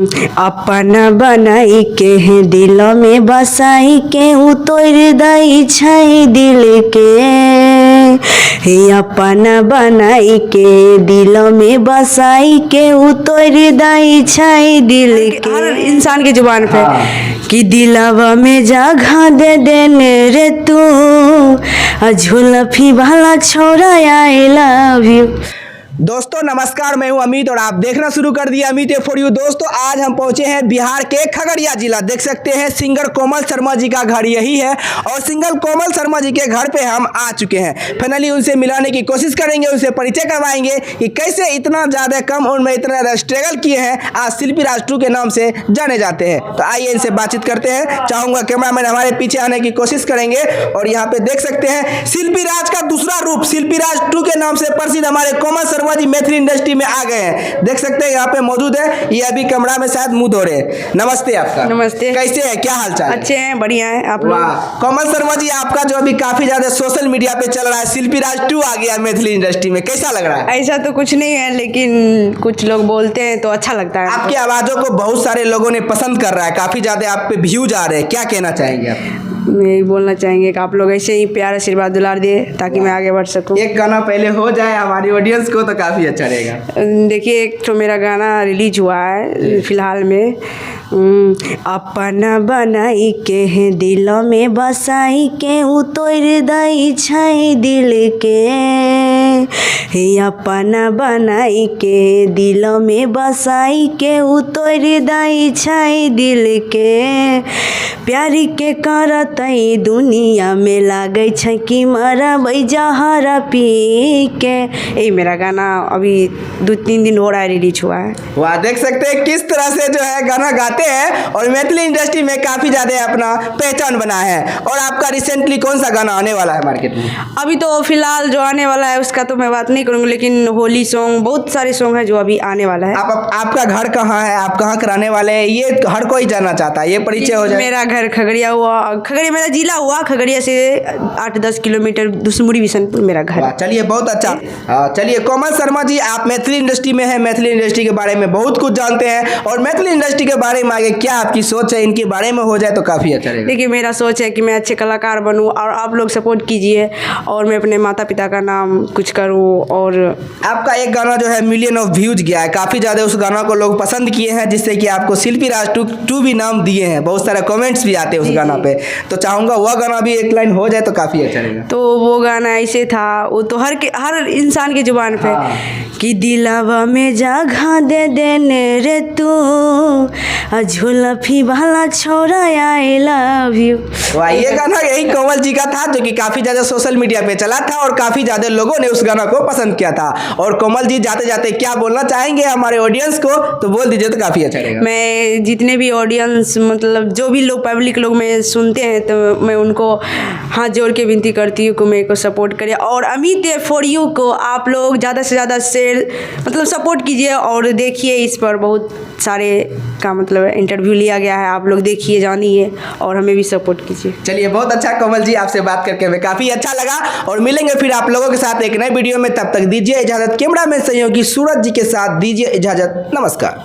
अपन बनाई के दिल में बसाई के उतर दई छै दिल के। हे अपन बनाई के दिल में बसाई के उतर दई छै दिल के। हर इंसान के जुबान पे कि दिलवा में जगह दे देने रे तू झुलफी वाला छोरा आई लव यू। दोस्तों नमस्कार, मैं हूं अमित और आप देखना शुरू कर दिया अमित फॉर यू। दोस्तों आज हम पहुंचे हैं बिहार के खगड़िया जिला। देख सकते हैं सिंगर कोमल शर्मा जी का घर यही है और सिंगर कोमल शर्मा जी के घर पे हम आ चुके हैं। फाइनली उनसे मिलाने की कोशिश करेंगे, उनसे परिचय करवाएंगे कि कैसे इतना ज़्यादा कम उम्र में इतना ज़्यादा स्ट्रगल किए हैं, आज शिल्पी राज 2 के नाम से जाने जाते हैं। तो आइए इनसे बातचीत करते हैं। चाहूँगा कैमरामैन हमारे पीछे आने की कोशिश करेंगे और यहाँ पे देख सकते हैं शिल्पी राज का दूसरा रूप, शिल्पी राज 2 के नाम से प्रसिद्ध हमारे कोमल शर्मा जी मैथिली इंडस्ट्री में आ गए हैं। देख सकते हैं यहाँ पे मौजूद है, ये अभी कमरा में शायद मुंह धो रहे हैं। नमस्ते आपका। नमस्ते। कैसे है, क्या हाल चाल? अच्छे हैं, बढ़िया है आप लोग। वाह, कोमल शर्मा जी आपका जो अभी काफी ज्यादा सोशल मीडिया पे चल रहा है, शिल्पी राज 2 आ गया मैथिली इंडस्ट्री में, कैसा लग रहा है? ऐसा तो कुछ नहीं है, लेकिन कुछ लोग बोलते हैं तो अच्छा लगता है। आपकी आवाजों को बहुत सारे लोगों ने पसंद कर रहा है, काफी ज्यादा आप पे व्यूज आ रहे हैं, क्या कहना चाहेंगे आप? यही बोलना चाहेंगे कि आप लोग ऐसे ही प्यार आशीर्वाद दुलार दिए ताकि मैं आगे बढ़ सकूं। एक गाना पहले हो जाए हमारी ऑडियंस को तो काफी अच्छा रहेगा। देखिए एक तो मेरा गाना रिलीज हुआ है फिलहाल में, अपन बनाई के दिल में बसाई के उतर दई छै दिल के। हे अपन बनाई के दिल में बसाई के उतर दई छै दिल के। प्यारी के करतई दुनिया में लागे छै कि मरबै जहर पी के। ये मेरा गाना अभी 2-3 दिन हो रहा है रिलीज हुआ है। वाह, देख सकते हैं किस तरह से जो है गाना गाते हैं और मैथिली इंडस्ट्री में काफी ज्यादा अपना पहचान बना है। और आपका रिसेंटली कौन सा गाना आने वाला है मार्केट में? अभी तो फिलहाल जो आने वाला है उसका तो मैं बात नहीं करूँगी, लेकिन होली सॉन्ग, बहुत सारे सॉन्ग हैं जो अभी आने वाला है। आपका घर कहाँ है, आप कहाँ के रहने वाले हैं, ये हर कोई जानना चाहता है, ये परिचय हो जाए। मेरा घर खगड़िया हुआ, खगड़िया मेरा जिला हुआ, खगड़िया से 8-10 किलोमीटर दुसमुड़ी बिशनपुर मेरा घर। चलिए बहुत अच्छा। चलिए कोमल शर्मा जी, आप मैथिली इंडस्ट्री में हैं, मैथिली इंडस्ट्री के बारे में बहुत कुछ जानते हैं और मैथिली इंडस्ट्री के बारे में आगे क्या आपकी सोच है, इनके बारे में हो जाए तो काफ़ी अच्छा रहेगा। देखिए मेरा सोच है कि मैं अच्छे कलाकार बनूं और आप लोग सपोर्ट कीजिए और मैं अपने माता पिता का नाम कुछ करूं। और आपका एक गाना जो है मिलियन ऑफ व्यूज गया है, काफ़ी ज़्यादा उस गाना को लोग पसंद किए हैं, जिससे कि आपको शिल्पी राज 2 भी नाम दिए हैं, बहुत सारे कमेंट्स भी आते हैं उस गाना पे। तो चाहूँगा वह गाना भी एक लाइन हो जाए तो काफ़ी अच्छा रहेगा। तो वो गाना ऐसे था, वो तो हर इंसान की जुबान पे कि दिलवा में जगह दे देने रे तू झुलफी वाला छोरा आई लव यू। वाह, ये गाना यही कोमल जी का था जो कि काफ़ी ज़्यादा सोशल मीडिया पे चला था और काफ़ी ज़्यादा लोगों ने उस गाना को पसंद किया था। और कोमल जी जाते जाते क्या बोलना चाहेंगे हमारे ऑडियंस को, तो बोल दीजिए तो काफ़ी अच्छा रहेगा। मैं जितने भी ऑडियंस, मतलब जो भी लोग पब्लिक लोग में सुनते हैं, तो मैं उनको हाथ जोड़ के विनती करती हूँ कि मेरे को सपोर्ट करें और अमित फॉर यू को आप लोग ज़्यादा से ज़्यादा शेयर मतलब सपोर्ट कीजिए और देखिए, इस पर बहुत सारे का मतलब इंटरव्यू लिया गया है, आप लोग देखिए जानिए और हमें भी सपोर्ट कीजिए। चलिए बहुत अच्छा कोमल जी, आपसे बात करके हमें काफ़ी अच्छा लगा और मिलेंगे फिर आप लोगों के साथ एक नए वीडियो में। तब तक दीजिए इजाज़त, कैमरा में सहयोगी सूरज जी के साथ दीजिए इजाज़त, नमस्कार।